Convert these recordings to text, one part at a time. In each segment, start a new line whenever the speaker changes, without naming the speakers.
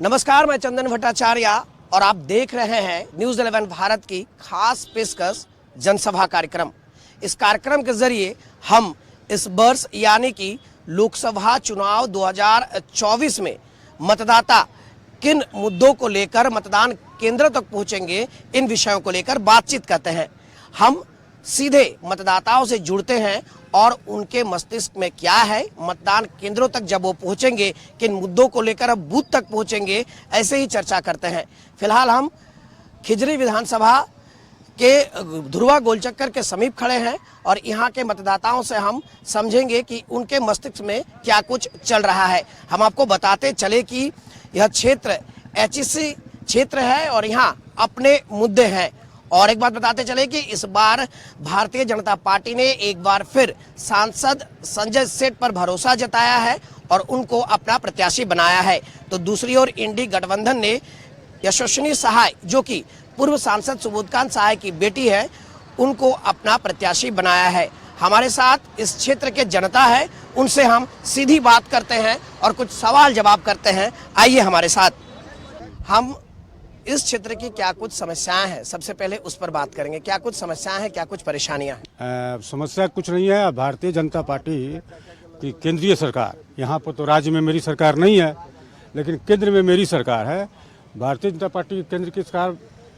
नमस्कार, मैं चंदन भट्टाचार्य और आप देख रहे हैं न्यूज़ 11 भारत की खास पेशकश जनसभा कार्यक्रम। इस कार्यक्रम के जरिए हम इस वर्ष यानी कि लोकसभा चुनाव 2024 में मतदाता किन मुद्दों को लेकर मतदान केंद्र तक पहुंचेंगे, इन विषयों को लेकर बातचीत करते हैं। हम सीधे मतदाताओं से जुड़ते हैं और उनके मस्तिष्क में क्या है, मतदान केंद्रों तक जब वो पहुंचेंगे किन मुद्दों को लेकर अब बूथ तक पहुंचेंगे, ऐसे ही चर्चा करते हैं। फिलहाल हम खिजरी विधानसभा के ध्रुवा गोलचक्कर के समीप खड़े हैं और यहाँ के मतदाताओं से हम समझेंगे कि उनके मस्तिष्क में क्या कुछ चल रहा है। हम आपको बताते चले कि यह क्षेत्र एचईसी क्षेत्र है और यहाँ अपने मुद्दे हैं। और एक बात बताते चले कि इस बार भारतीय जनता पार्टी ने एक बार फिर सांसद संजय सेठ पर भरोसा जताया है और उनको अपना प्रत्याशी बनाया है। तो दूसरी ओर इंडी गठबंधन ने यशस्विनी सहाय, जो कि पूर्व सांसद सुबोधकांत सहाय की बेटी है, उनको अपना प्रत्याशी बनाया है। हमारे साथ इस क्षेत्र के जनता है, उनसे हम सीधी बात करते हैं और कुछ सवाल जवाब करते हैं। आइए हमारे साथ। हम इस क्षेत्र की क्या कुछ समस्याएं हैं, सबसे पहले उस पर बात करेंगे। क्या कुछ समस्याएं हैं, क्या कुछ परेशानियां हैं?
समस्या कुछ नहीं है। भारतीय जनता पार्टी की केंद्रीय सरकार, यहाँ पर तो राज्य में मेरी सरकार नहीं है, लेकिन केंद्र में मेरी सरकार है। भारतीय जनता पार्टी की केंद्र की सरकार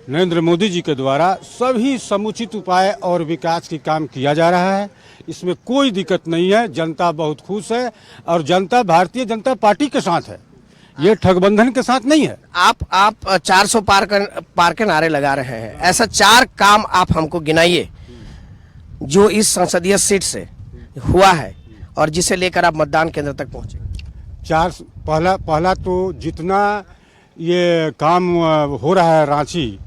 नरेंद्र मोदी जी के द्वारा सभी समुचित उपाय और विकास की काम किया जा रहा है। इसमें कोई दिक्कत नहीं है। जनता बहुत खुश है और जनता भारतीय जनता पार्टी के साथ है, ये ठगबंधन के साथ नहीं है।
आप 400 पार के नारे लगा रहे हैं। ऐसा 4 काम आप हमको गिनाइए जो इस संसदीय सीट से हुआ है और जिसे लेकर आप मतदान केंद्र तक पहुंचे।
पहला तो जितना ये काम हो रहा है रांची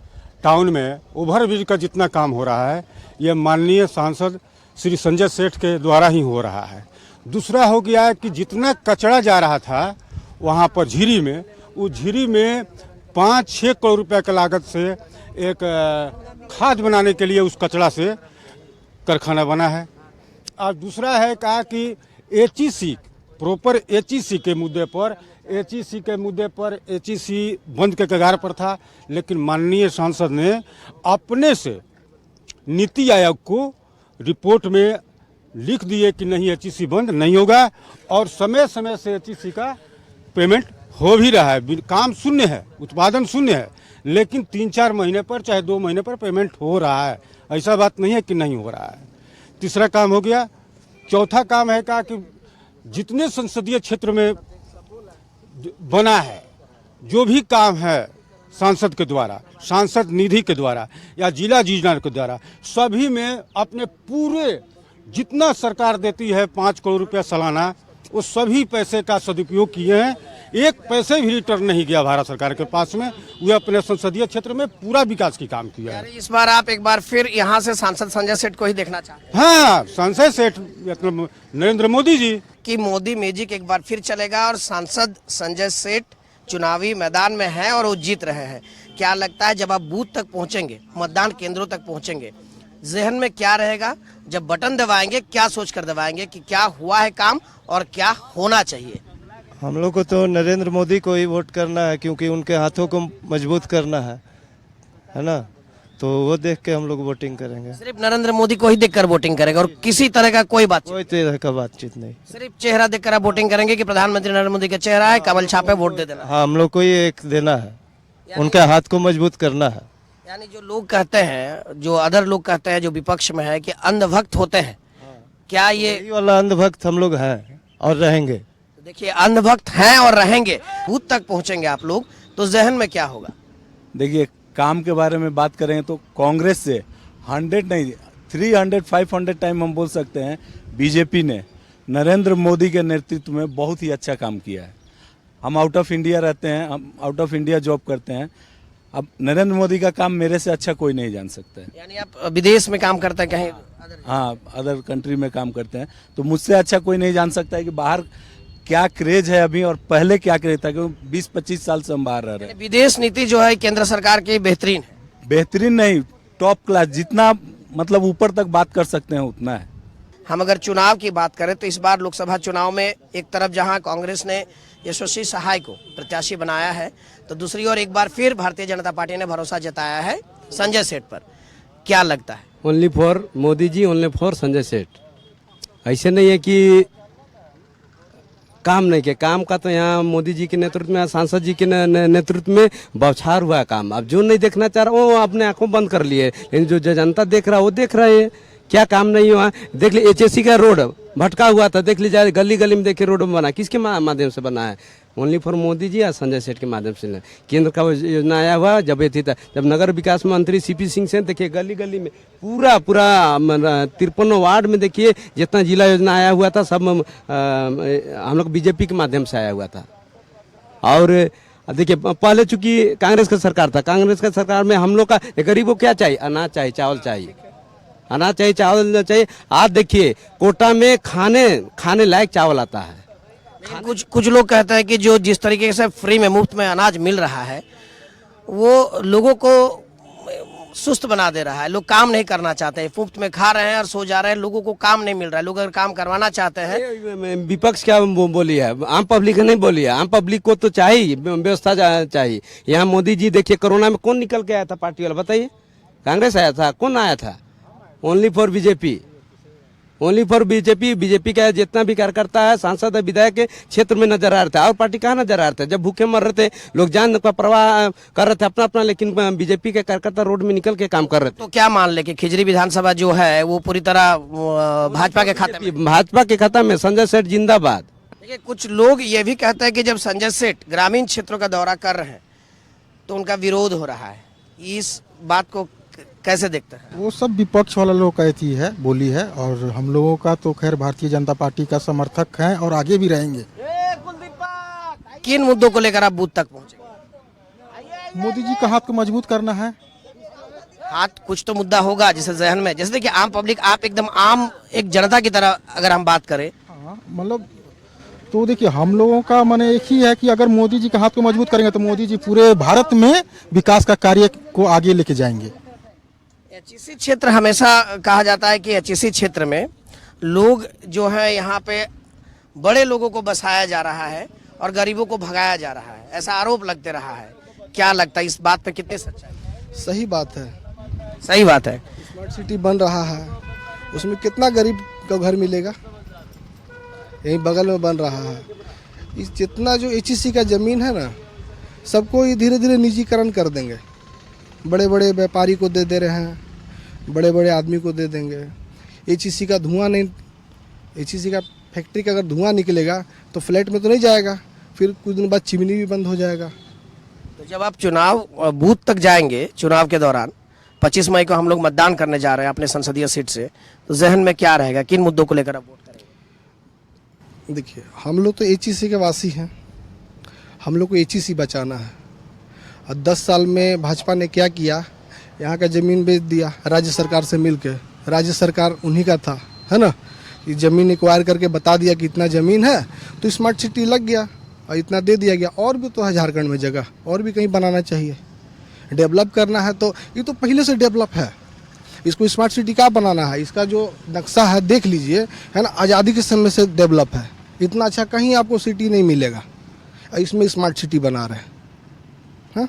टाउन में, ओवरब्रिज का जितना काम हो रहा है, ये माननीय सांसद श्री संजय सेठ के द्वारा ही हो रहा है। दूसरा हो गया है कि जितना कचरा जा रहा था वहाँ पर झीरी में, उस झीरी में 5-6 करोड़ रुपए की लागत से एक खाद बनाने के लिए उस कचरा से कारखाना बना है। और दूसरा है कहा कि एचईसी प्रॉपर एचईसी के मुद्दे पर एचईसी बंद के कगार पर था, लेकिन माननीय सांसद ने अपने से नीति आयोग को रिपोर्ट में लिख दिए कि नहीं, एचईसी बंद नहीं होगा और समय समय से एचईसी का पेमेंट हो भी रहा है। काम शून्य है, उत्पादन शून्य है, लेकिन 3-4 महीने पर चाहे 2 महीने पर पेमेंट हो रहा है। ऐसा बात नहीं है कि नहीं हो रहा है। तीसरा काम हो गया। चौथा काम है कहा कि जितने संसदीय क्षेत्र में बना है, जो भी काम है सांसद के द्वारा, सांसद निधि के द्वारा या जिला योजना के द्वारा, सभी में अपने पूरे जितना सरकार देती है 5 करोड़ रुपया सालाना, वो सभी पैसे का सदुपयोग किए हैं। एक पैसे भी रिटर्न नहीं गया भारत सरकार के पास में। वे अपने संसदीय क्षेत्र में पूरा विकास की काम किया है।
इस बार आप एक बार फिर यहाँ से सांसद संजय सेठ को ही देखना चाहते हैं?
हाँ, संजय सेठ मतलब नरेंद्र मोदी जी
की मोदी मैजिक एक बार फिर चलेगा और सांसद संजय सेठ चुनावी मैदान में है और वो जीत रहे हैं। क्या लगता है जब आप बूथ तक पहुंचेंगे, मतदान केंद्रों तक पहुंचेंगे, जहन में क्या रहेगा? जब बटन दबाएंगे क्या सोचकर दबाएंगे कि क्या हुआ है काम और क्या होना चाहिए?
हम लोग को तो नरेंद्र मोदी को ही वोट करना है, क्योंकि उनके हाथों को मजबूत करना है ना। तो वो देख के हम लोग वोटिंग करेंगे।
सिर्फ नरेंद्र मोदी को ही देखकर वोटिंग करेंगे और किसी तरह का कोई
तरह का बातचीत नहीं।
सिर्फ चेहरा देखकर आप वोटिंग करेंगे कि प्रधानमंत्री नरेंद्र मोदी का चेहरा है, कमल छापे वोट दे देना?
हाँ, हम लोग को ही एक देना है, उनके हाथ को मजबूत करना है।
यानी जो लोग कहते हैं, जो अदर लोग कहते हैं, जो विपक्ष में है कि अंधभक्त होते हैं, क्या ये
वाला अंधभक्त हम लोग हैं और रहेंगे?
देखिए, अंधभक्त हैं और रहेंगे। बूथ तक पहुंचेंगे आप लोग तो जहन में क्या होगा?
देखिए, काम के बारे में बात करें तो कांग्रेस से 100 नहीं 300-500 टाइम हम बोल सकते हैं बीजेपी ने नरेंद्र मोदी के नेतृत्व में बहुत ही अच्छा काम किया है। हम आउट ऑफ इंडिया रहते हैं, हम आउट ऑफ इंडिया जॉब करते हैं। अब नरेंद्र मोदी का काम मेरे से अच्छा कोई नहीं जान सकता है।
यानी आप विदेश में काम करते हैं कहीं?
हाँ, अदर कंट्री में काम करते हैं, तो मुझसे अच्छा कोई नहीं जान सकता है कि बाहर क्या क्रेज है अभी और पहले क्या क्रेज था, क्योंकि 20-25 साल से हम बाहर रह रहे हैं।
विदेश नीति जो है केंद्र सरकार की बेहतरीन है।
बेहतरीन नहीं, टॉप क्लास, जितना मतलब ऊपर तक बात कर सकते हैं उतना है।
हम अगर चुनाव की बात करें तो इस बार लोकसभा चुनाव में एक तरफ जहां कांग्रेस ने यशस्वी सहाय को प्रत्याशी बनाया है, तो दूसरी ओर एक बार फिर भारतीय जनता पार्टी ने भरोसा जताया है संजय सेठ पर। क्या लगता है?
Only for Modi ji, only for Sanjay Seth. ऐसे नहीं है कि काम नहीं किया, काम का तो यहाँ मोदी जी के नेतृत्व में, सांसद जी के नेतृत्व में बौछार हुआ है काम। अब जो नहीं देखना चाह रहा वो अपने आंखों बंद कर लिए, लेकिन जो जनता देख रहा है वो देख रहे हैं क्या काम नहीं हुआ। देख लीजिए HSC का रोड भटका हुआ था, देख लीजिए गली गली में देखिए रोड बना, किसके माध्यम से बना है? ओनली फॉर मोदी जी या संजय सेठ के माध्यम से। केंद्र का योजना आया हुआ जब ये थी, जब नगर विकास मंत्री CP सिंह से, देखिए गली गली में पूरा 53 वार्ड में देखिए जितना जिला योजना आया हुआ था सब हम लोग BJP के माध्यम से आया हुआ था। और देखिए पहले चूंकि कांग्रेस का सरकार था, कांग्रेस का सरकार में हम लोग का गरीबों को क्या चाहिए? अनाज चाहिए, चावल चाहिए, अनाज चाहिए, चावल चाहिए। आज देखिए कोटा में खाने लायक चावल आता है।
कुछ लोग कहते हैं कि जो जिस तरीके से फ्री में, मुफ्त में अनाज मिल रहा है वो लोगों को सुस्त बना दे रहा है। लोग काम नहीं करना चाहते हैं, मुफ्त में खा रहे हैं और सो जा रहे हैं, लोगों को काम नहीं मिल रहा है। लोग अगर काम करवाना चाहते हैं,
विपक्ष क्या बोली है, आम पब्लिक नहीं बोली है। आम पब्लिक को तो चाहिए व्यवस्था चाहिए। यहाँ मोदी जी देखिए कोरोना में कौन निकल के आया था पार्टी वाला, बताइए? कांग्रेस आया था, कौन आया था? Only for BJP, only for BJP का जितना भी कार्यकर्ता है, सांसद है, विधायक के क्षेत्र में नजर आ रहे थे। और पार्टी कहाँ नजर आ रहे थे? जब भूखे मर रहे थे लोग, जान का परवाह कर रहे थे अपना अपना, लेकिन BJP के कार्यकर्ता रोड में निकल के काम कर रहे थे।
तो क्या मान ले कि खिजरी विधानसभा जो है वो पूरी तरह भाजपा के खाते में?
भाजपा के खाता में। संजय सेठ जिंदाबाद।
देखिए कुछ लोग ये भी कहते हैं कि जब संजय सेठ ग्रामीण क्षेत्रों का दौरा कर रहे हैं तो उनका विरोध हो रहा है। इस बात को कैसे देखते हैं?
वो सब विपक्ष वाला लोग कहती है, बोली है, और हम लोगों का तो खैर भारतीय जनता पार्टी का समर्थक हैं और आगे भी रहेंगे।
किन मुद्दों को लेकर आप बूथ तक पहुंचे?
मोदी जी का हाथ को मजबूत करना है।
हाथ कुछ तो मुद्दा होगा जिसे जहन में, जैसे देखिए आम पब्लिक, आप एकदम आम एक जनता की तरह अगर हम बात करें,
हाँ, मतलब तो देखिए हम लोगों का माने एक ही है कि अगर मोदी जी का हाथ को मजबूत करेंगे तो मोदी जी पूरे भारत में विकास का कार्य को आगे लेके जाएंगे।
HEC क्षेत्र हमेशा कहा जाता है कि HEC क्षेत्र में लोग जो है यहाँ पे बड़े लोगों को बसाया जा रहा है और गरीबों को भगाया जा रहा है, ऐसा आरोप लगते रहा है। क्या लगता है इस बात पे कितनी सच्चाई?
सही बात है,
सही बात है।
स्मार्ट सिटी बन रहा है, उसमें कितना गरीब को घर मिलेगा? यहीं बगल में बन रहा है। इस जितना जो HEC का ज़मीन है ना, सबको ये धीरे धीरे निजीकरण कर देंगे। बड़े बड़े व्यापारी को दे रहे हैं, बड़े बड़े आदमी को दे देंगे। HEC का धुआं नहीं, HEC का फैक्ट्री का अगर धुआं निकलेगा तो फ्लैट में तो नहीं जाएगा, फिर कुछ दिन बाद चिमनी भी बंद हो जाएगा।
तो जब आप चुनाव बूथ तक जाएंगे, चुनाव के दौरान 25 मई को हम लोग मतदान करने जा रहे हैं अपने संसदीय सीट से, तो जहन में क्या रहेगा? किन मुद्दों को लेकर आप वोट करेंगे?
देखिए हम लोग तो HEC के वासी हैं, हम लोग को HEC बचाना है। और 10 साल में भाजपा ने क्या किया? यहाँ का ज़मीन बेच दिया राज्य सरकार से मिलके। राज्य सरकार उन्हीं का था, है ना? ये ज़मीन एक्वायर करके बता दिया कि इतना ज़मीन है तो स्मार्ट सिटी लग गया और इतना दे दिया गया। और भी तो है झारखंड में जगह, और भी कहीं बनाना चाहिए, डेवलप करना है। तो ये तो पहले से डेवलप है, इसको स्मार्ट सिटी क्या बनाना है? इसका जो नक्शा है देख लीजिए, है ना? आज़ादी के समय से डेवलप है। इतना अच्छा कहीं आपको सिटी नहीं मिलेगा, इसमें स्मार्ट सिटी बना रहे हैं। हाँ,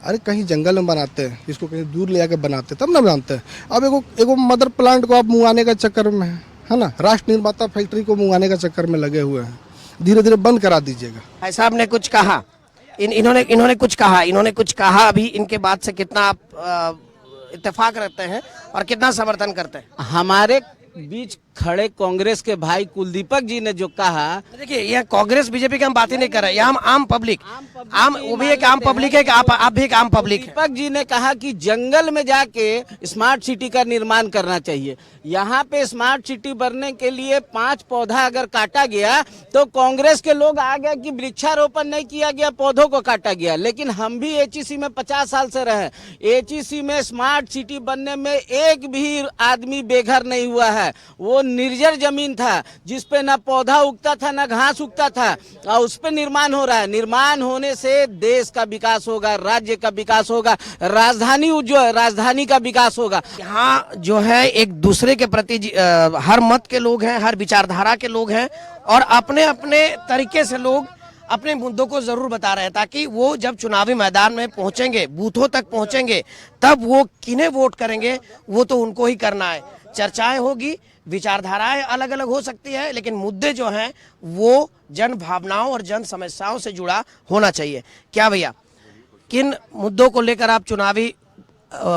अरे कहीं जंगल में बनाते हैं, इसको कहीं दूर ले जाकर बनाते तब ना बनाते हैं। अब एगो मदर प्लांट को आप मुंगाने का चक्कर में है ना, राष्ट्र निर्माता फैक्ट्री को मुंगाने का चक्कर में लगे हुए हैं। धीरे धीरे बंद करा दीजिएगा।
भाई साहब ने कुछ कहा, इन्होंने कुछ कहा अभी इनके बात से कितना आप इत्तेफाक रखते हैं और कितना समर्थन करते हैं?
हमारे बीच खड़े कांग्रेस के भाई कुलदीपक जी ने जो कहा,
देखिए यह कांग्रेस बीजेपी की हम बातें नहीं कर रहे, यह हम आम पब्लिक, वो भी एक आम पब्लिक है कि आप भी एक आम पब्लिक है।
दीपक जी ने कहा कि जंगल में जाके स्मार्ट सिटी का निर्माण करना चाहिए। यहाँ पे स्मार्ट सिटी बनने के लिए 5 पौधा अगर काटा गया तो कांग्रेस के लोग आ गए कि वृक्षारोपण नहीं किया गया, पौधों को काटा गया। लेकिन हम भी HEC में 50 साल से रहे, HEC में स्मार्ट सिटी बनने में एक भी आदमी बेघर नहीं हुआ है। वो निर्जर जमीन था जिसपे ना पौधा उगता था ना घास उगता था, और उस पे निर्माण हो रहा है। निर्माण होने से देश का विकास होगा, राज्य का विकास होगा, राजधानी का विकास होगा।
यहाँ जो है एक दूसरे के प्रति हर मत के लोग हैं, हर विचारधारा के लोग हैं और अपने अपने तरीके से लोग अपने मुद्दों को जरूर बता रहे हैं, ताकि वो जब चुनावी मैदान में पहुंचेंगे, बूथों तक पहुंचेंगे, तब वो किन्हें वोट करेंगे वो तो उनको ही करना है। चर्चाएं होगी, विचारधाराएं अलग अलग हो सकती है, लेकिन मुद्दे जो हैं वो जन भावनाओं और जन समस्याओं से जुड़ा होना चाहिए। क्या भैया, किन मुद्दों को लेकर आप चुनावी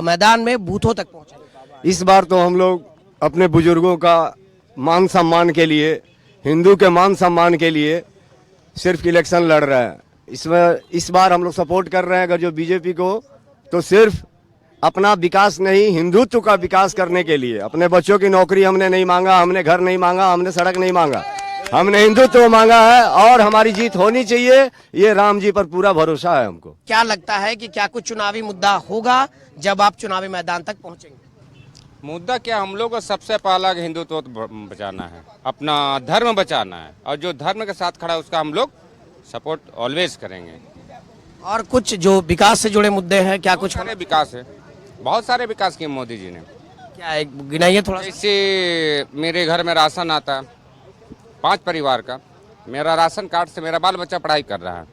मैदान में बूथों तक पहुंचे?
इस बार तो हम लोग अपने बुजुर्गों का मान सम्मान के लिए, हिंदू के मान सम्मान के लिए सिर्फ इलेक्शन लड़ रहे हैं। इस बार हम लोग सपोर्ट कर रहे हैं अगर जो बीजेपी को, तो सिर्फ अपना विकास नहीं, हिंदुत्व का विकास करने के लिए। अपने बच्चों की नौकरी हमने नहीं मांगा, हमने घर नहीं मांगा, हमने सड़क नहीं मांगा, हमने हिंदुत्व मांगा है और हमारी जीत होनी चाहिए। ये राम जी पर पूरा भरोसा है हमको।
क्या लगता है कि क्या कुछ चुनावी मुद्दा होगा जब आप चुनावी मैदान तक पहुंचेंगे?
मुद्दा क्या, हम लोग को सबसे पहला हिंदुत्व बचाना है, अपना धर्म बचाना है, और जो धर्म के साथ खड़ा है उसका हम लोग सपोर्ट ऑलवेज करेंगे।
और कुछ जो विकास से जुड़े मुद्दे हैं, क्या कुछ
सारे विकास है, बहुत सारे विकास किए मोदी जी ने।
क्या है, गिनाइए थोड़ा सा।
जैसे मेरे घर में राशन आता है 5 परिवार का, मेरा राशन कार्ड से मेरा बाल बच्चा पढ़ाई कर रहा है,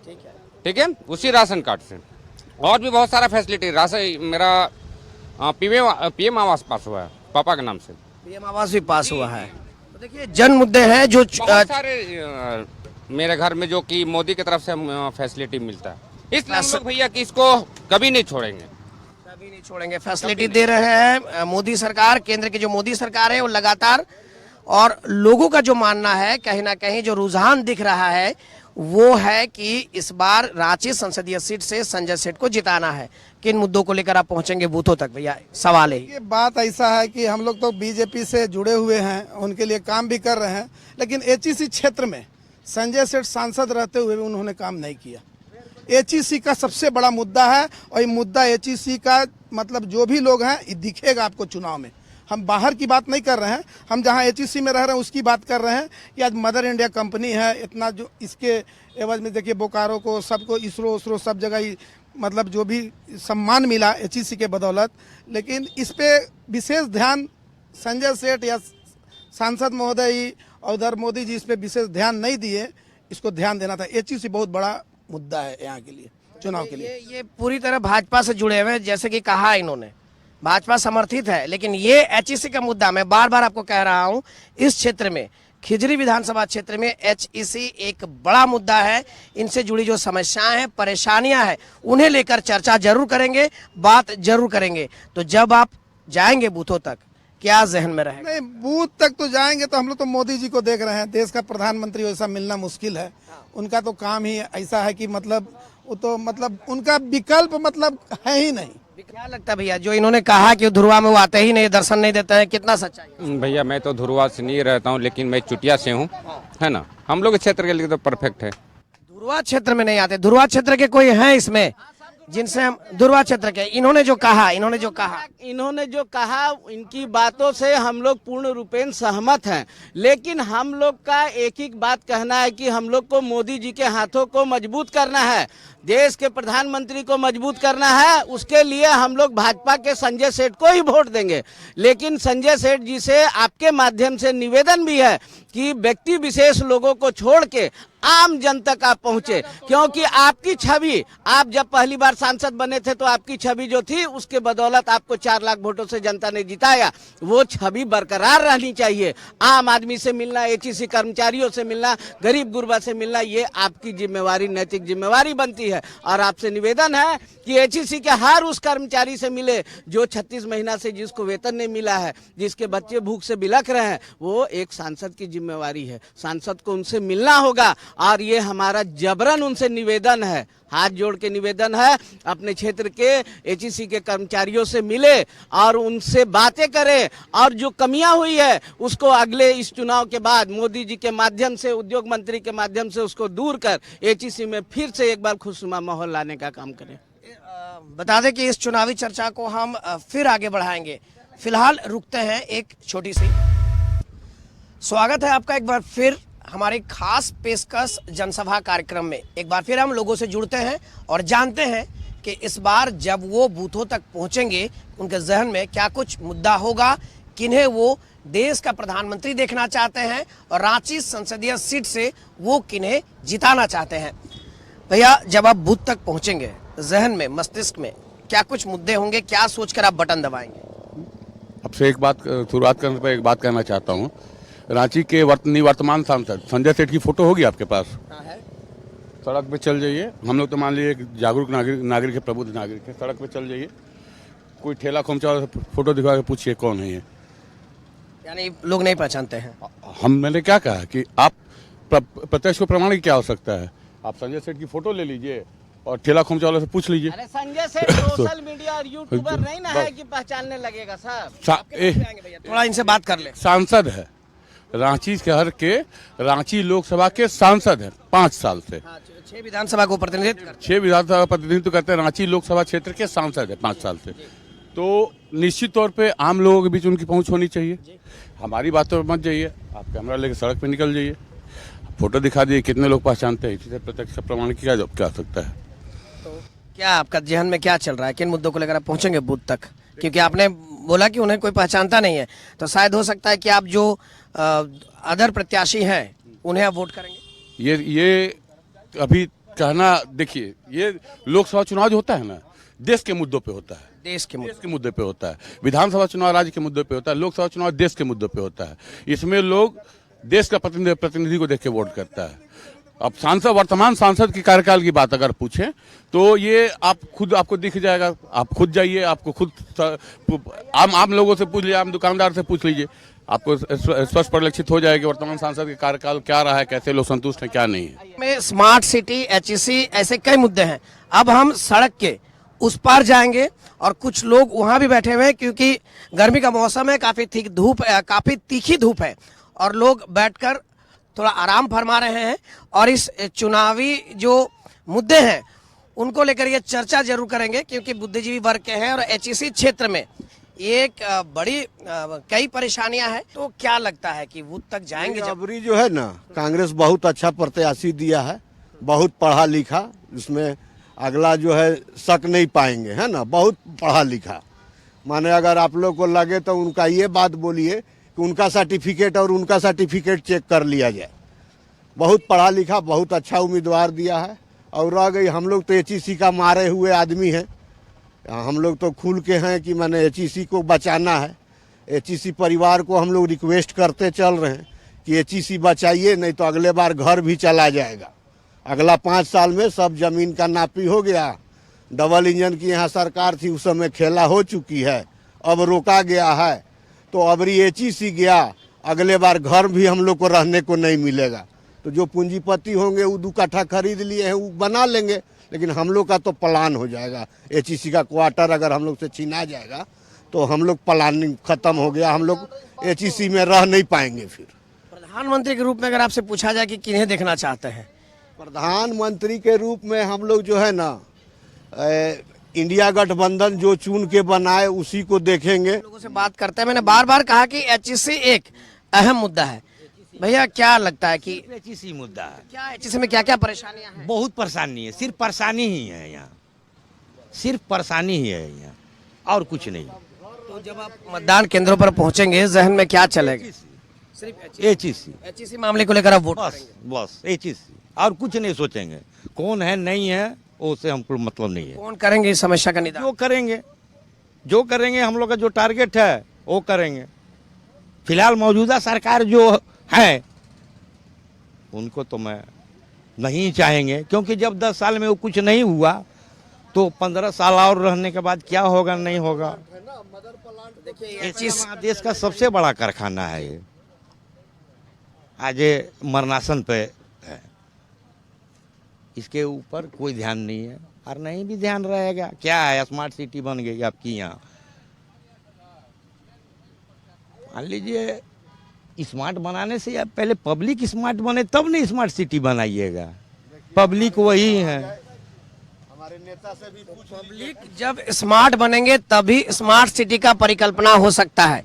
ठीक है, उसी राशन कार्ड से। और भी बहुत सारा फैसिलिटी, राशन मेरा पीएम आवास पास हुआ है पापा के नाम से,
पीएम आवास भी पास हुआ है। तो देखिए जन मुद्दे हैं जो
बहुत सारे मेरे घर में जो कि मोदी की तरफ से फैसिलिटी मिलता है, इसलिए हम लोग भैया कि इसको कभी नहीं छोड़ेंगे,
कभी नहीं छोड़ेंगे। फैसिलिटी दे रहे हैं मोदी सरकार, केंद्र की जो मोदी सरकार है वो लगातार। और लोगों का जो मानना है, कहीं ना कहीं जो रुझान दिख रहा है वो है कि इस बार रांची संसदीय सीट से संजय सेठ को जिताना है। किन मुद्दों को लेकर आप पहुंचेंगे बूथों तक भैया, सवाल है
ये बात ऐसा है कि हम लोग तो बीजेपी से जुड़े हुए हैं, उनके लिए काम भी कर रहे हैं, लेकिन एचईसी क्षेत्र में संजय सेठ सांसद रहते हुए भी उन्होंने काम नहीं किया। एचईसी का सबसे बड़ा मुद्दा है और ये मुद्दा एचईसी का मतलब जो भी लोग हैं ये दिखेगा आपको चुनाव में। हम बाहर की बात नहीं कर रहे हैं, हम जहां एचईसी में रह रहे हैं उसकी बात कर रहे हैं कि आज मदर इंडिया कंपनी है, इतना जो इसके एवज में देखिए बोकारो को, सबको इसरो सब जगह ही मतलब जो भी सम्मान मिला एचईसी के बदौलत, लेकिन इस पे विशेष ध्यान संजय सेठ या सांसद महोदय ही और उधर मोदी जी इस पे विशेष ध्यान नहीं दिए। इसको ध्यान देना था। एचईसी बहुत बड़ा मुद्दा है यहाँ के लिए, चुनाव के लिए।
ये पूरी तरह भाजपा से जुड़े हुए हैं, जैसे कि कहा इन्होंने, भाजपा समर्थित है, लेकिन ये एचईसी का मुद्दा, मैं बार बार आपको कह रहा हूं, इस क्षेत्र में खिजरी विधानसभा क्षेत्र में एचईसी एक बड़ा मुद्दा है। इनसे जुड़ी जो समस्याएं हैं, परेशानियां हैं, उन्हें लेकर चर्चा जरूर करेंगे, बात जरूर करेंगे। तो जब आप जाएंगे बूथों तक, क्या जहन में रहेगा?
नहीं, बूथ तक तो जाएंगे तो हम लोग तो मोदी जी को देख रहे हैं, देश का प्रधानमंत्री वैसा मिलना मुश्किल है। उनका तो काम ही ऐसा है कि मतलब वो तो मतलब उनका विकल्प मतलब है ही नहीं।
क्या लगता है भैया, जो इन्होंने कहा कि धुरवा में वो आते ही नहीं, दर्शन नहीं देते हैं, कितना सच्चाई?
भैया मैं तो धुरवा से नहीं रहता हूँ, लेकिन मैं चुटिया से हूँ, है ना, हम लोग के क्षेत्र के लिए तो परफेक्ट है।
धुरवा क्षेत्र में नहीं आते? धुरवा क्षेत्र के कोई हैं इसमें जिनसे हम, धुरवा क्षेत्र के, इन्होंने जो कहा
इनकी बातों से हम लोग पूर्ण रूपेण सहमत हैं, लेकिन हम लोग का एक ही बात कहना है कि हम लोग को मोदी जी के हाथों को मजबूत करना है, देश के प्रधानमंत्री को मजबूत करना है। उसके लिए हम लोग भाजपा के संजय सेठ को ही वोट देंगे। लेकिन संजय सेठ जी से आपके माध्यम से निवेदन भी है कि व्यक्ति विशेष लोगों को छोड़ के आम जनता तक आप पहुंचे, क्योंकि आपकी छवि, आप जब पहली बार सांसद बने थे तो आपकी छवि जो थी उसके बदौलत आपको 4 लाख वोटों से जनता ने जिताया, वो छवि बरकरार रहनी चाहिए। आम आदमी से मिलना, एचईसी कर्मचारियों से मिलना, गरीब गुरबा से मिलना, ये आपकी जिम्मेवारी, नैतिक जिम्मेवारी बनती है। और आपसे निवेदन है कि एचईसी के हर उस कर्मचारी से मिले जो 36 महीना से जिसको वेतन नहीं मिला है, जिसके बच्चे भूख से बिलख रहे हैं, वो एक सांसद की जिम्मेवारी है, सांसद को उनसे मिलना होगा। और ये हमारा जबरन उनसे निवेदन है, हाथ जोड़ के निवेदन है, अपने क्षेत्र के एचईसी के कर्मचारियों से मिले और उनसे बातें करें, और जो कमियां हुई है उसको अगले इस चुनाव के बाद मोदी जी के माध्यम से, उद्योग मंत्री के माध्यम से उसको दूर कर एचईसी में फिर से एक बार खुशनुमा माहौल लाने का काम करें।
बता दें कि इस चुनावी चर्चा को हम फिर आगे बढ़ाएंगे। फिलहाल रुकते हैं एक छोटी सी। स्वागत है आपका एक बार फिर हमारे खास पेशकश जनसभा कार्यक्रम में। एक बार फिर हम लोगों से जुड़ते हैं और जानते हैं कि इस बार जब वो बूथों तक पहुंचेंगे उनके जहन में क्या कुछ मुद्दा होगा, किन्हें वो देश का प्रधानमंत्री देखना चाहते हैं और रांची संसदीय सीट से वो किन्हें जिताना चाहते हैं। भैया जब आप बूथ तक पहुंचेंगे, जहन में, मस्तिष्क में क्या कुछ मुद्दे होंगे, क्या सोचकर आप बटन दबाएंगे?
अब से एक बात शुरुआत करने पर एक बात कहना चाहता हूँ। रांची के निवर्तमान सांसद संजय सेठ की फोटो होगी आपके पास? सड़क पे चल जाइए, हम लोग तो मान लीजिए एक जागरूक नागरिक है, प्रबुद्ध नागरिक है। सड़क पे चल जाइए, कोई ठेला खोमचा वाला फोटो दिखा के पूछिए कौन है ये,
यानी लोग नहीं पहचानते हैं।
मैंने क्या कहा कि आप प्रत्यक्ष को प्रमाण की क्या आवश्यकता है? आप संजय सेठ की फोटो ले लीजिए और ठेला खोमचा वाले से पूछ लीजिए।
अरे संजय सेठ सोशल मीडिया और यूट्यूबर नहीं ना है कि पहचानने लगेगा साहब।
थोड़ा इनसे बात कर ले।
सांसद है, रांची शहर के रांची लोकसभा के सांसद है 5 साल से।
6 विधानसभा को प्रतिनिधित्व करते
6 विधानसभा प्रतिनिधित्व करते हैं, रांची लोकसभा क्षेत्र के सांसद है 5 साल से। तो निश्चित तौर पे आम लोगों के बीच उनकी पहुंच होनी चाहिए। हमारी बातों पर मत जाइए, आप कैमरा लेकर सड़क पे निकल जाइए, फोटो दिखा दिए, कितने लोग पहचानते हैं, इसी से प्रत्यक्ष प्रमाण किया जा सकता है।
तो क्या आपका जहन में क्या चल रहा है, किन मुद्दों को लेकर आप पहुंचेंगे बूथ तक? क्योंकि आपने बोला कि उन्हें कोई पहचानता नहीं है, तो शायद हो सकता है कि आप जो अदर प्रत्याशी हैं उन्हें आप वोट करेंगे।
ये अभी कहना, देखिए ये लोकसभा चुनाव जो होता है ना, देश के मुद्दों पे होता है,
देश के
मुद्दे पे होता है। विधानसभा चुनाव राज्य के मुद्दे पे होता है, लोकसभा चुनाव देश के मुद्दों पे होता है। इसमें लोग देश का प्रतिनिधि को देख के वोट करता है। अब वर्तमान सांसद के कार्यकाल की बात अगर पूछें तो ये आपको दिख जाएगा। आप खुद जाइए, आपको खुद आम लोगों से पूछ लीजिए, आम दुकानदार से पूछ लीजिए, आपको स्पष्ट परिलक्षित हो जाएगा वर्तमान सांसद के कार्यकाल क्या रहा है, कैसे लोग संतुष्ट हैं, क्या नहीं है।
में स्मार्ट सिटी, एचईसी, ऐसे कई मुद्दे हैं। अब हम सड़क के उस पार जाएंगे और कुछ लोग वहां भी बैठे हुए हैं, क्योंकि गर्मी का मौसम है, काफी तीखी धूप है और लोग बैठकर थोड़ा आराम फरमा रहे हैं और इस चुनावी जो मुद्दे हैं उनको लेकर ये चर्चा जरूर करेंगे, क्योंकि बुद्धिजीवी वर्ग के हैं और एचईसी क्षेत्र में एक बड़ी कई परेशानियां हैं। तो क्या लगता है कि बूथ तक जाएंगे?
अबरी जो है ना, कांग्रेस बहुत अच्छा प्रत्याशी दिया है, बहुत पढ़ा लिखा, इसमें अगला जो है शक नहीं पाएंगे, है ना, बहुत पढ़ा लिखा। माने अगर आप लोग को लगे तो उनका ये बात बोलिए कि उनका सर्टिफिकेट और उनका सर्टिफिकेट चेक कर लिया जाए। बहुत पढ़ा लिखा, बहुत अच्छा उम्मीदवार दिया है। और रह गई, हम लोग तो एचईसी का मारे हुए आदमी हैं, हम लोग तो खुल के हैं कि मैंने एचईसी को बचाना है। एचईसी परिवार को हम लोग रिक्वेस्ट करते चल रहे हैं कि एचईसी बचाइए, नहीं तो अगले बार घर भी चला जाएगा। अगला 5 साल में सब जमीन का नापी हो गया। डबल इंजन की यहाँ सरकार थी, उस समय खेला हो चुकी है, अब रोका गया है। तो अबरी एचईसी गया, अगले बार घर भी हम लोग को रहने को नहीं मिलेगा। तो जो पूंजीपति होंगे वो 2 कट्ठा खरीद लिए हैं, वो बना लेंगे, लेकिन हम लोग का तो प्लान हो जाएगा। एचईसी का क्वार्टर अगर हम लोग से छीना जाएगा तो हम लोग प्लानिंग खत्म हो गया, हम लोग एचईसी में रह नहीं पाएंगे। फिर
प्रधानमंत्री के रूप में अगर आपसे पूछा जाए कि किन्हें देखना चाहते हैं?
प्रधानमंत्री के रूप में हम लोग जो है ना, इंडिया गठबंधन जो चुन के बनाए उसी को देखेंगे।
लोगों से बात करते हैं, मैंने बार बार कहा कि एचईसी एक अहम मुद्दा है। भैया क्या लगता है कि
एचईसी मुद्दा है?
क्या एचईसी में क्या क्या परेशानियां हैं?
बहुत परेशानी है, सिर्फ परेशानी ही है यहाँ, सिर्फ परेशानी ही है यहाँ, और कुछ नहीं।
तो जब आप मतदान केंद्रों पर पहुंचेंगे, जहन में क्या चलेगा? सिर्फ एचईसी मामले को लेकर आप वोट करेंगे?
बस एचईसी, और कुछ नहीं सोचेंगे। कौन है नहीं है उससे हमको मतलब नहीं है।
कौन करेंगे इस समस्या का निदान?
जो करेंगे हम लोग का जो टारगेट है वो करेंगे। फिलहाल मौजूदा सरकार जो है उनको तो मैं नहीं चाहेंगे, क्योंकि जब 10 साल में वो कुछ नहीं हुआ तो 15 साल और रहने के बाद क्या होगा नहीं होगा। देखिए देश का सबसे बड़ा कारखाना है ये, आज मरनासन पे है, इसके ऊपर कोई ध्यान नहीं है और नहीं भी ध्यान रहेगा। क्या है, स्मार्ट सिटी बन गई आपकी यहाँ, मान लीजिए स्मार्ट बनाने से या पहले पब्लिक स्मार्ट बने तब नहीं स्मार्ट सिटी बनाइएगा। पब्लिक वही है,
हमारे नेता से भी
पब्लिक जब स्मार्ट बनेंगे तभी स्मार्ट सिटी का परिकल्पना हो सकता है।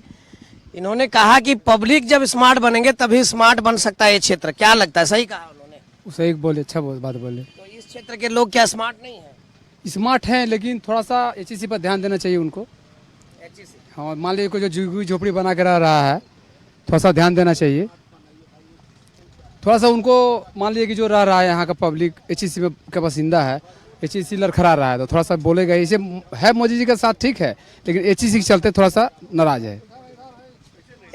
इन्होंने कहा कि पब्लिक जब स्मार्ट बनेंगे तभी स्मार्ट बन सकता है ये क्षेत्र। क्या लगता है, सही कहा उन्होंने?
सही बोले, अच्छा बात बोले।
तो इस क्षेत्र के लोग क्या स्मार्ट नहीं है?
स्मार्ट हैं, लेकिन थोड़ा सा एचईसी पर ध्यान देना चाहिए उनको। हाँ, मान लीजिए कोई जो झुग्गी झोपड़ी बना के रह रहा है, थोड़ा सा ध्यान देना चाहिए। थोड़ा सा उनको मान लीजिए कि जो रह रहा है यहाँ का पब्लिक एचईसी में का बासिंदा है, एचईसी लड़खड़ा रहा है, तो थोड़ा सा बोलेगा। इसे है मोदी जी के साथ ठीक है, लेकिन एचईसी के चलते थोड़ा सा नाराज है।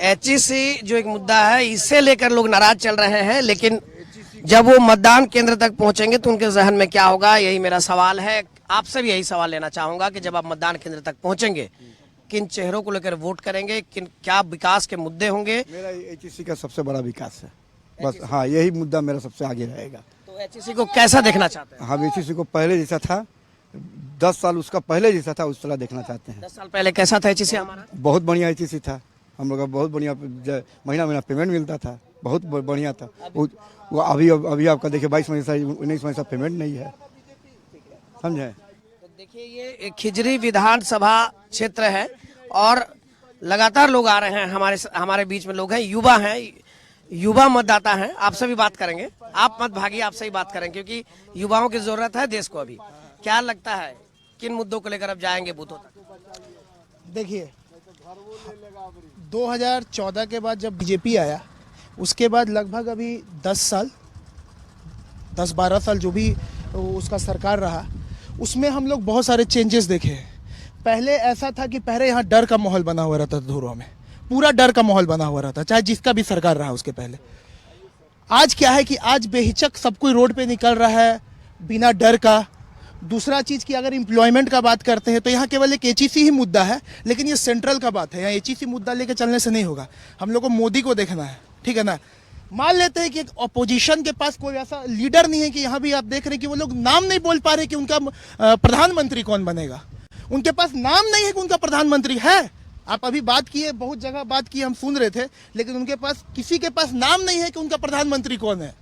एचईसी जो एक मुद्दा है, इसे लेकर लोग नाराज चल रहे हैं, लेकिन जब वो मतदान केंद्र तक पहुंचेंगे तो उनके जहन में क्या होगा, यही मेरा सवाल है। आपसे भी यही सवाल लेना चाहूंगा कि जब आप मतदान केंद्र तक पहुंचेंगे, किन चेहरों को लेकर वोट करेंगे, किन क्या विकास के मुद्दे होंगे?
मेरा एचईसी का सबसे बड़ा विकास है, बस। हाँ, यही मुद्दा मेरा सबसे आगे रहेगा।
तो एचईसी को कैसा देखना चाहते हैं?
हम एचईसी को पहले जैसा था, 10 साल उसका पहले जैसा था, उस तरह देखना चाहते हैं।
10 साल पहले कैसा था एचईसी हमारा?
बहुत बढ़िया एचईसी था, हम लोग का बहुत बढ़िया, महीना महीना पेमेंट मिलता था, बहुत बढ़िया था। वो अभी आपका देखिए 22 महीने से 19 महीने से पेमेंट नहीं है, समझे?
तो देखिए, ये एक खिजरी विधानसभा क्षेत्र है और लगातार लोग आ रहे हैं, हमारे बीच में लोग हैं, युवा मतदाता हैं। आपसे भी बात करेंगे, आप मत भागिए, आपसे ही बात करेंगे, क्योंकि युवाओं की जरूरत है देश को। अभी क्या लगता है, किन मुद्दों को लेकर अब जाएंगे बूथों तक?
देखिए, 2014 के बाद जब बीजेपी आया, उसके बाद लगभग अभी 10-12 साल जो भी उसका सरकार रहा, उसमें हम लोग बहुत सारे चेंजेस देखे हैं। पहले ऐसा था कि पहले यहाँ डर का माहौल बना हुआ रहता था, धुरों में पूरा डर का माहौल बना हुआ रहता, चाहे जिसका भी सरकार रहा उसके पहले। आज क्या है कि आज बेहिचक सब कोई रोड पे निकल रहा है बिना डर का। दूसरा चीज़ की अगर एम्प्लॉयमेंट का बात करते हैं तो यहाँ केवल एक एचईसी ही मुद्दा है, लेकिन ये सेंट्रल का बात है। यहाँ एचईसी मुद्दा लेके चलने से नहीं होगा, हम लोग को मोदी को देखना है, ठीक है ना। मान लेते हैं कि एक अपोजिशन के पास कोई ऐसा लीडर नहीं है कि यहाँ भी आप देख रहे हैं कि वो लोग नाम नहीं बोल पा रहे कि उनका प्रधानमंत्री कौन बनेगा। उनके पास नाम नहीं है कि उनका प्रधानमंत्री है। आप अभी बात किए, बहुत जगह बात की, हम सुन रहे थे, लेकिन उनके पास, किसी के पास नाम नहीं है कि उनका प्रधानमंत्री कौन है।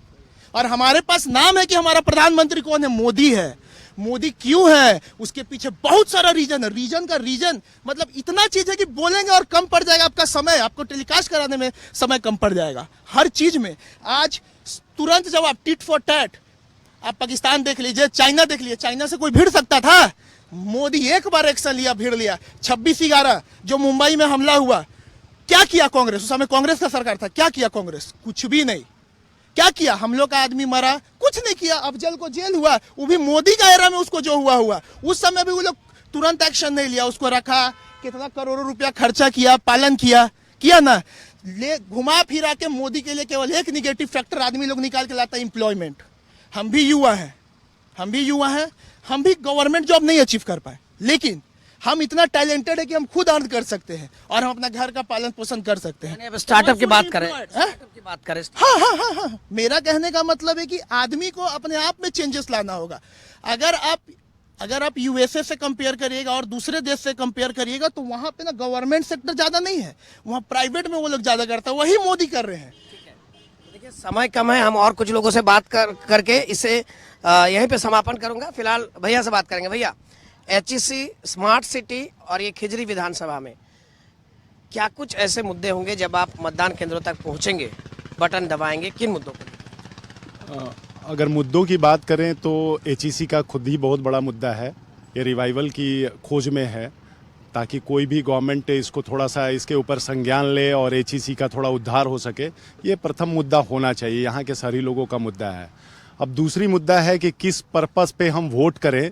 और हमारे पास नाम है कि हमारा प्रधानमंत्री कौन है, मोदी है। मोदी क्यों है, उसके पीछे बहुत सारा रीजन है। रीजन मतलब इतना चीज है कि बोलेंगे और कम पड़ जाएगा आपका समय, आपको टेलीकास्ट कराने में समय कम पड़ जाएगा हर चीज में। आज तुरंत जब आप टिट फॉर टैट, आप पाकिस्तान देख लीजिए, चाइना देख लीजिए, चाइना से कोई भिड़ सकता था? मोदी एक बार एक्शन लिया, भिड़ लिया। 26/11 जो मुंबई में हमला हुआ, क्या किया कांग्रेस? उस समय कांग्रेस का सरकार था, क्या किया कांग्रेस? कुछ भी नहीं। क्या किया? हम लोग का आदमी मरा, कुछ नहीं किया। अफजल को जेल हुआ, वो भी मोदी का एरा में उसको जो हुआ। उस समय भी वो लोग तुरंत एक्शन नहीं लिया, उसको रखा, कितना करोड़ों रुपया खर्चा किया, पालन किया ना। ले घुमा फिरा के मोदी के लिए केवल एक निगेटिव फैक्टर आदमी लोग निकाल के लाता है, एम्प्लॉयमेंट। हम भी युवा हैं, हम भी गवर्नमेंट जॉब नहीं अचीव कर पाए, लेकिन हम इतना टैलेंटेड है कि हम खुद अर्न कर सकते हैं और हम अपना घर का पालन पोषण कर सकते हैं।
अब स्टार्टअप की बात करें,
हाँ। मेरा कहने का मतलब है कि आदमी को अपने आप में चेंजेस लाना होगा। अगर आप यूएसए से कंपेयर करिएगा और दूसरे देश से कंपेयर करिएगा तो वहां पे ना गवर्नमेंट सेक्टर ज्यादा नहीं है, वहां प्राइवेट में वो लोग ज्यादा करता है, वही मोदी कर रहे हैं।
देखिए, समय कम है, हम और कुछ लोगों से बात करके इसे यहीं पे समापन करूंगा। फिलहाल भैया से बात करेंगे। भैया, एचईसी, स्मार्ट सिटी और ये खिजरी विधानसभा में क्या कुछ ऐसे मुद्दे होंगे जब आप मतदान केंद्रों तक पहुंचेंगे, बटन दबाएंगे, किन मुद्दों को?
अगर मुद्दों की बात करें तो एचईसी का खुद ही बहुत बड़ा मुद्दा है। ये रिवाइवल की खोज में है, ताकि कोई भी गवर्नमेंट इसको थोड़ा सा इसके ऊपर संज्ञान ले और एचईसी का थोड़ा उद्धार हो सके। ये प्रथम मुद्दा होना चाहिए, यहाँ के सारे लोगों का मुद्दा है। अब दूसरी मुद्दा है कि किस पर्पस पे हम वोट करें।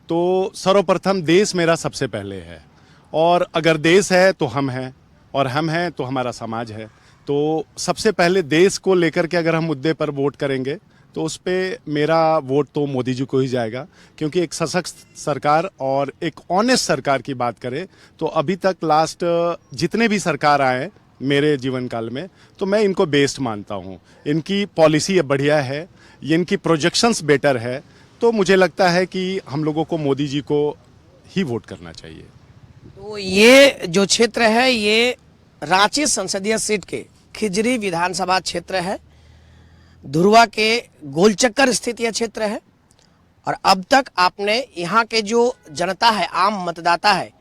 तो सर्वप्रथम देश मेरा सबसे पहले है, और अगर देश है तो हम हैं, और हम हैं तो हमारा समाज है। तो सबसे पहले देश को लेकर के अगर हम मुद्दे पर वोट करेंगे तो उस पर मेरा वोट तो मोदी जी को ही जाएगा, क्योंकि एक सशक्त सरकार और एक ऑनेस्ट सरकार की बात करें तो अभी तक लास्ट जितने भी सरकार आए मेरे जीवन काल में, तो मैं इनको बेस्ट मानता हूँ। इनकी पॉलिसी बढ़िया है, इनकी प्रोजेक्शंस बेटर है, तो मुझे लगता है कि हम लोगों को मोदी जी को ही वोट करना चाहिए।
तो ये जो क्षेत्र है, ये रांची संसदीय सीट के खिजरी विधानसभा क्षेत्र है, धुरवा के गोलचक्कर स्थित यह क्षेत्र है। और अब तक आपने यहाँ के जो जनता है, आम मतदाता है,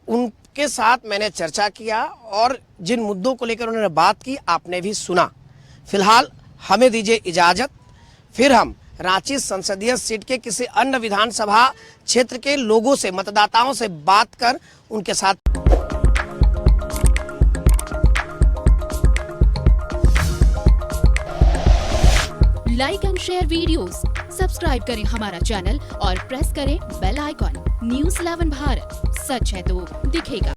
उनके साथ मैंने चर्चा किया और जिन मुद्दों को लेकर उन्होंने बात की आपने भी सुना। फिलहाल हमें दीजिए इजाजत, फिर हम रांची संसदीय सीट के किसी अन्य विधानसभा क्षेत्र के लोगों से, मतदाताओं से बात कर उनके साथ
like and share videos, subscribe करें हमारा चैनल और प्रेस करें बेल आइकॉन। News 11 भारत, सच है तो दिखेगा।